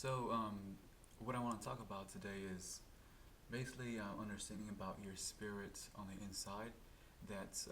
So, what I want to talk about today is basically understanding about your spirit on the inside. That's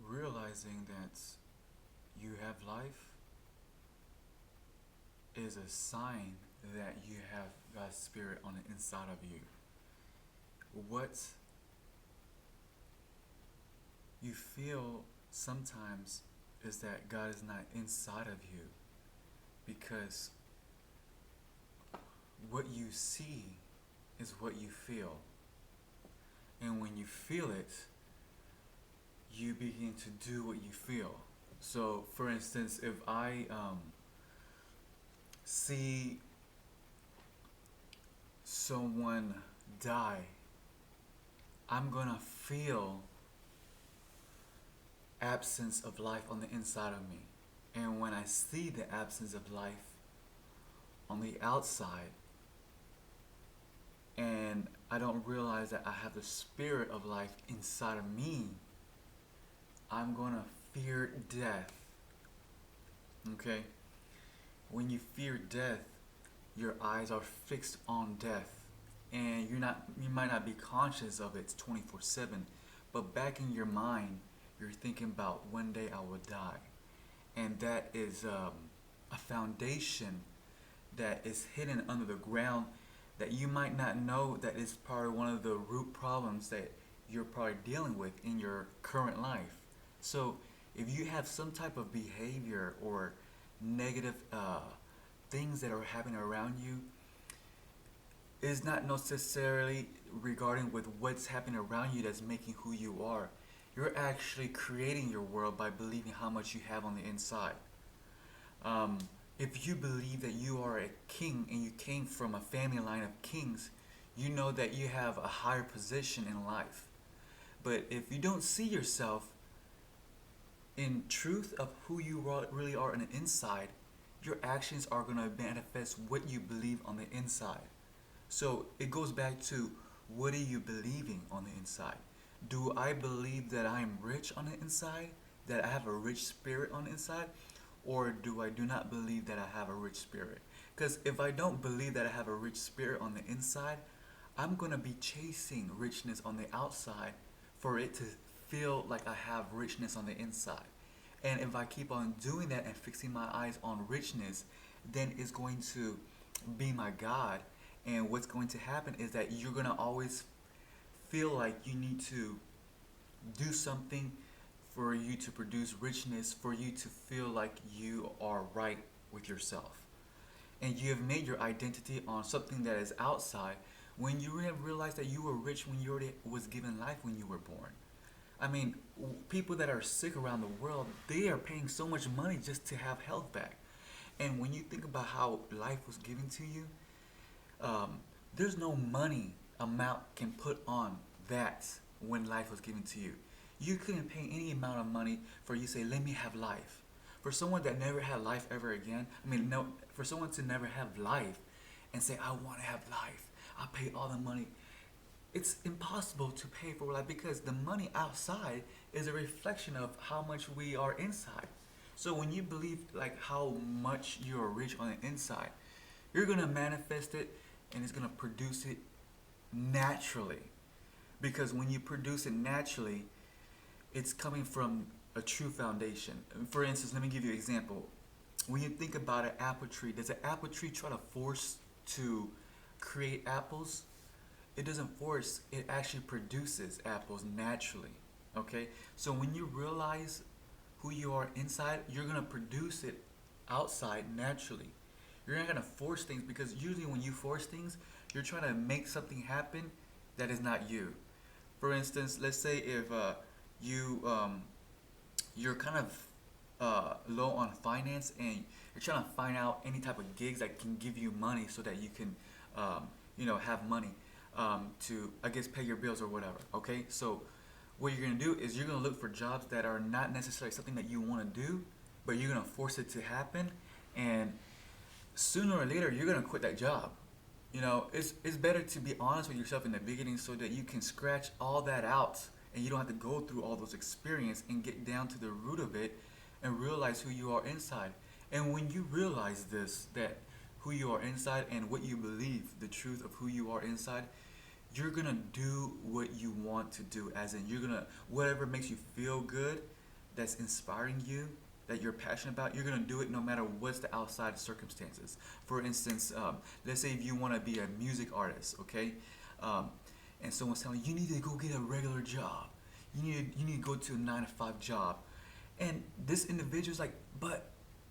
realizing that you have life is a sign that you have God's spirit on the inside of you. What you feel sometimes is that God is not inside of you because what you see is what you feel. And when you feel it, you begin to do what you feel. So, for instance, if I see someone die, I'm gonna feel absence of life on the inside of me. And when I see the absence of life on the outside, and I don't realize that I have the spirit of life inside of me, I'm gonna fear death. Okay? When you fear death, your eyes are fixed on death. And you might not be conscious of it 24/7, but back in your mind, you're thinking about one day I will die. And that is a foundation that is hidden under the ground that you might not know that is probably one of the root problems that you're probably dealing with in your current life. So if you have some type of behavior or negative things that are happening around you, it's not necessarily regarding with what's happening around you that's making who you are. You're actually creating your world by believing how much you have on the inside. Um, if you believe that you are a king and you came from a family line of kings, you know that you have a higher position in life. But if you don't see yourself in truth of who you really are on the inside, your actions are going to manifest what you believe on the inside. So it goes back to, what are you believing on the inside? Do I believe that I am rich on the inside? That I have a rich spirit on the inside? Or do I do not believe that I have a rich spirit? Because if I don't believe that I have a rich spirit on the inside, I'm going to be chasing richness on the outside for it to feel like I have richness on the inside. And if I keep on doing that and fixing my eyes on richness, then it's going to be my God. And what's going to happen is that you're going to always feel like you need to do something for you to produce richness, for you to feel like you are right with yourself. And you have made your identity on something that is outside when you have realized that you were rich when you already was given life when you were born. I mean, people that are sick around the world, they are paying so much money just to have health back. And when you think about how life was given to you, um, there's no money amount can put on that when life was given to you. You couldn't pay any amount of money for you say, let me have life. For someone that never had life ever again, I mean, no, for someone to never have life and say, I want to have life, I pay all the money. It's impossible to pay for life because the money outside is a reflection of how much we are inside. So when you believe like how much you're rich on the inside, you're gonna manifest it and it's gonna produce it naturally. Because when you produce it naturally, it's coming from a true foundation. For instance, let me give you an example. When you think about an apple tree, does an apple tree try to force to create apples? It doesn't force, it actually produces apples naturally. Okay? So when you realize who you are inside, you're gonna produce it outside naturally. You're not gonna force things because usually when you force things, you're trying to make something happen that is not you. For instance, let's say if you you're kind of low on finance and you're trying to find out any type of gigs that can give you money so that you can have money to, I guess, pay your bills or whatever. Okay, so what you're gonna do is you're gonna look for jobs that are not necessarily something that you want to do, but you're gonna force it to happen, and sooner or later you're gonna quit that job. It's better to be honest with yourself in the beginning so that you can scratch all that out and you don't have to go through all those experiences and get down to the root of it and realize who you are inside. And when you realize this, that who you are inside and what you believe, the truth of who you are inside, you're gonna do what you want to do. As in, you're gonna, whatever makes you feel good, that's inspiring you, that you're passionate about, you're gonna do it no matter what's the outside circumstances. For instance, let's say if you want to be a music artist, okay, um, and someone's telling you, you need to go get a regular job, you need to go to a 9 to 5 job, and this individual's like, but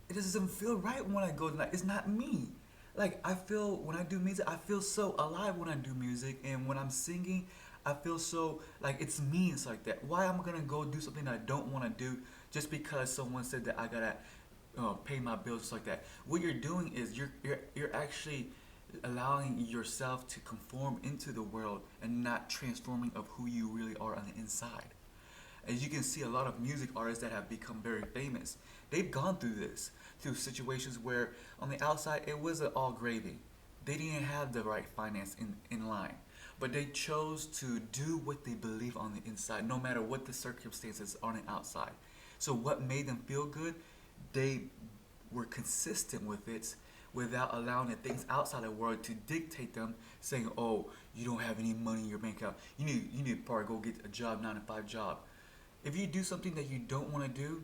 it doesn't feel right when I go tonight. It's not me. Like, I feel when I do music, I feel so alive when I do music, and when I'm singing, I feel so like it's me. It's like that. Why am I gonna go do something that I don't want to do just because someone said that I gotta pay my bills, just like that? What you're doing is you're actually allowing yourself to conform into the world and not transforming of who you really are on the inside. As you can see, a lot of music artists that have become very famous, they've gone through this, through situations where on the outside it wasn't all gravy. They didn't have the right finance in line. But they chose to do what they believe on the inside, no matter what the circumstances on the outside. So what made them feel good, they were consistent with it without allowing the things outside the world to dictate them, saying, oh, you don't have any money in your bank account. You need to probably go get a job, 9 to 5 job. If you do something that you don't want to do,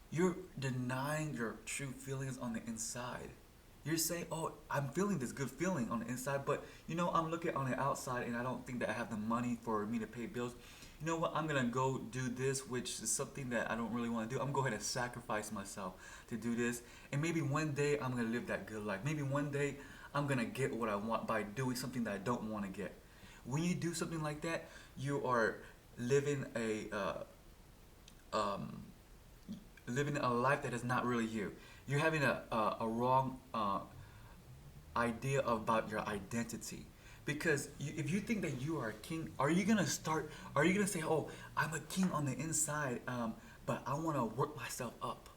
you're denying your true feelings on the inside. You're saying, oh, I'm feeling this good feeling on the inside, but I'm looking on the outside and I don't think that I have the money for me to pay bills. You know what? I'm going to go do this, which is something that I don't really want to do. I'm going to go ahead and sacrifice myself to do this. And maybe one day I'm going to live that good life. Maybe one day I'm going to get what I want by doing something that I don't want to get. When you do something like that, you are living um, living a life that is not really you. You're having a wrong idea about your identity. Because if you think that you are a king, are you gonna say, oh, I'm a king on the inside, but I wanna work myself up.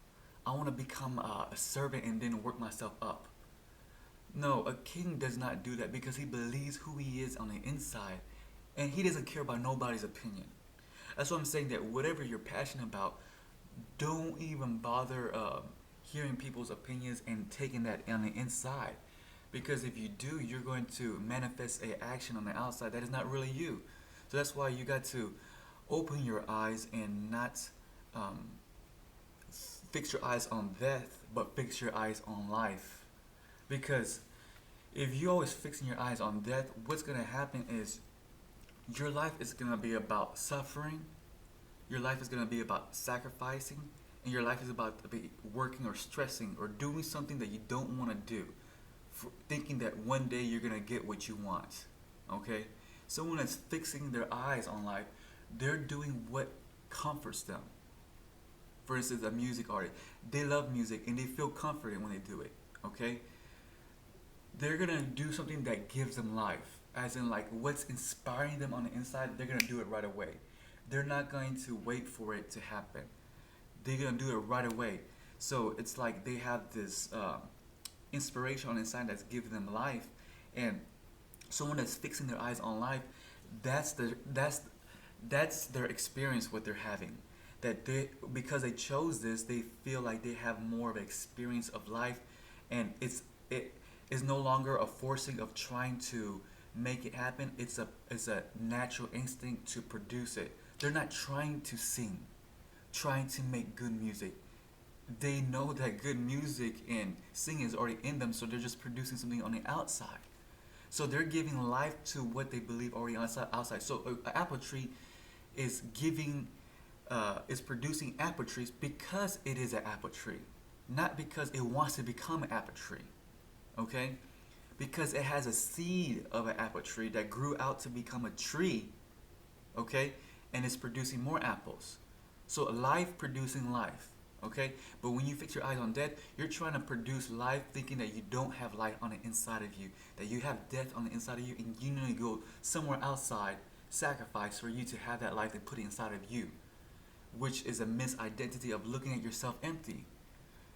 I wanna become a servant and then work myself up. No, a king does not do that because he believes who he is on the inside and he doesn't care about nobody's opinion. That's what I'm saying, that whatever you're passionate about, don't even bother hearing people's opinions and taking that on the inside. Because if you do, you're going to manifest a action on the outside that is not really you. So that's why you got to open your eyes and not um, fix your eyes on death, but fix your eyes on life. Because if you're always fixing your eyes on death, what's going to happen is your life is going to be about suffering, your life is going to be about sacrificing, and your life is about to be working or stressing or doing something that you don't want to do, thinking that one day you're going to get what you want. Okay? Someone that's fixing their eyes on life, they're doing what comforts them. For instance, a music artist, they love music and they feel comforted when they do it. Okay? They're going to do something that gives them life. As in, like, what's inspiring them on the inside, they're going to do it right away. They're not going to wait for it to happen. They're going to do it right away. So it's like they have this inspiration on the inside that's giving them life. And someone that's fixing their eyes on life, that's their experience, what they're having. That because they chose this, they feel like they have more of an experience of life, and it is no longer a forcing of trying to make it happen. It's a natural instinct to produce it. They're not trying to sing, trying to make good music. They know that good music and singing is already in them, so they're just producing something on the outside. So they're giving life to what they believe already outside. So an apple tree is is producing apple trees because it is an apple tree, not because it wants to become an apple tree. Okay? Because it has a seed of an apple tree that grew out to become a tree. Okay? And it's producing more apples. So life producing life. Okay? But when you fix your eyes on death, you're trying to produce life thinking that you don't have life on the inside of you, that you have death on the inside of you, and you need to go somewhere outside, sacrifice for you to have that life and put it inside of you, which is a misidentity of looking at yourself empty.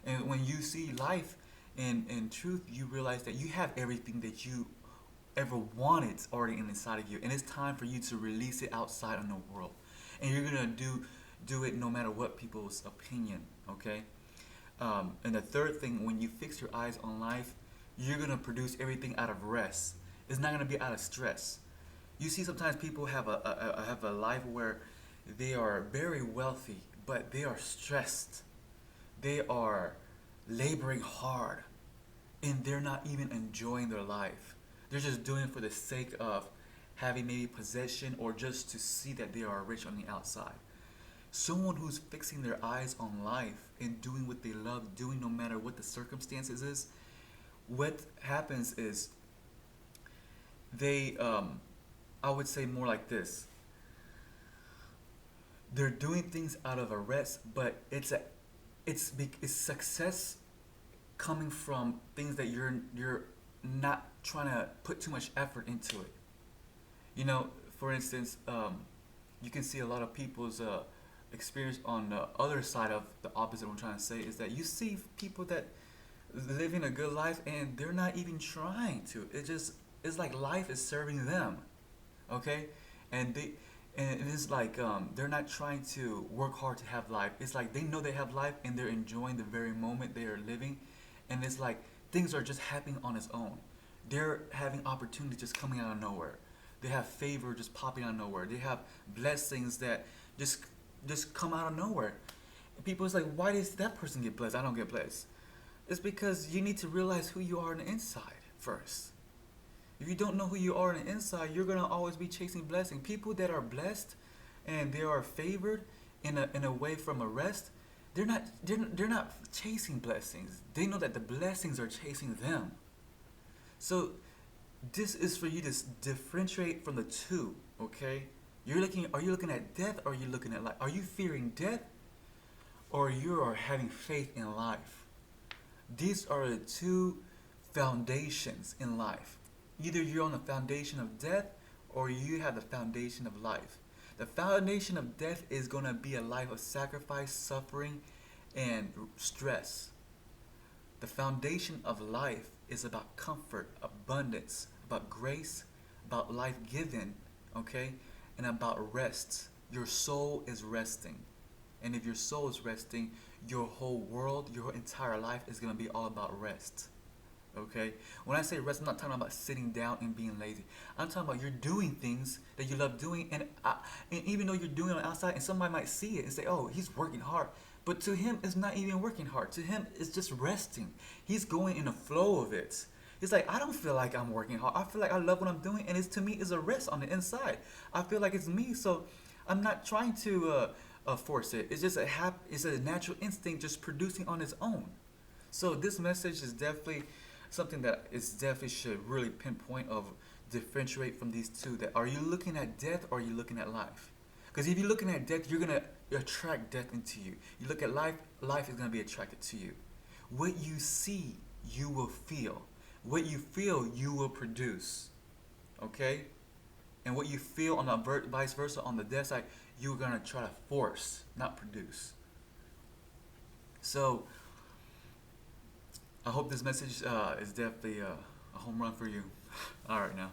And when you see life in truth, you realize that you have everything that you ever wanted already inside of you, and it's time for you to release it outside in the world. And you're gonna do it no matter what people's opinion. Okay, And the third thing, when you fix your eyes on life, you're gonna produce everything out of rest. It's not gonna be out of stress. You see, sometimes people have a life where they are very wealthy, but they are stressed. They are laboring hard, and they're not even enjoying their life. They're just doing it for the sake of having maybe possession or just to see that they are rich on the outside. Someone who's fixing their eyes on life and doing what they love doing no matter what the circumstances is, what happens is they I would say more like this. They're doing things out of a rest, but it's success coming from things that you're not trying to put too much effort into it. You know, for instance, you can see a lot of people's experience on the other side of the opposite. What I'm trying to say is that you see people that living a good life and they're not even trying to. It's like life is serving them, okay, and it's like they're not trying to work hard to have life. It's like they know they have life and they're enjoying the very moment they are living, and it's like things are just happening on its own. They're having opportunity just coming out of nowhere. They have favor just popping out of nowhere. They have blessings that just just come out of nowhere. And people is like, why does that person get blessed? I don't get blessed. It's because you need to realize who you are on the inside first. If you don't know who you are on the inside, you're gonna always be chasing blessing. People that are blessed and they are favored in a way from a rest, they're not chasing blessings. They know that the blessings are chasing them. So this is for you to differentiate from the two. Okay, you're looking. Are you looking at death or are you looking at life? Are you fearing death or you are having faith in life? These are the two foundations in life. Either you're on the foundation of death or you have the foundation of life. The foundation of death is going to be a life of sacrifice, suffering, and stress. The foundation of life is about comfort, abundance, about grace, about life given, okay, and about rest. Your soul is resting. And if your soul is resting, your whole world, your entire life is going to be all about rest. Okay? When I say rest, I'm not talking about sitting down and being lazy. I'm talking about you're doing things that you love doing, and even though you're doing it on the outside, and somebody might see it and say, "Oh, he's working hard," but to him, it's not even working hard. To him, it's just resting. He's going in the flow of it. He's like, I don't feel like I'm working hard. I feel like I love what I'm doing, and it's to me is a rest on the inside. I feel like it's me, so I'm not trying to force it. It's just it's a natural instinct just producing on its own. So this message is definitely something that is definitely should really pinpoint of differentiate from these two. That are you looking at death or are you looking at life? Because if you're looking at death, you're gonna attract death into you. You look at life, life is gonna be attracted to you. What you see, you will feel. What you feel, you will produce. Okay? And what you feel on the vice versa on the death side, you're gonna try to force, not produce. So I hope this message is definitely a home run for you. All right now.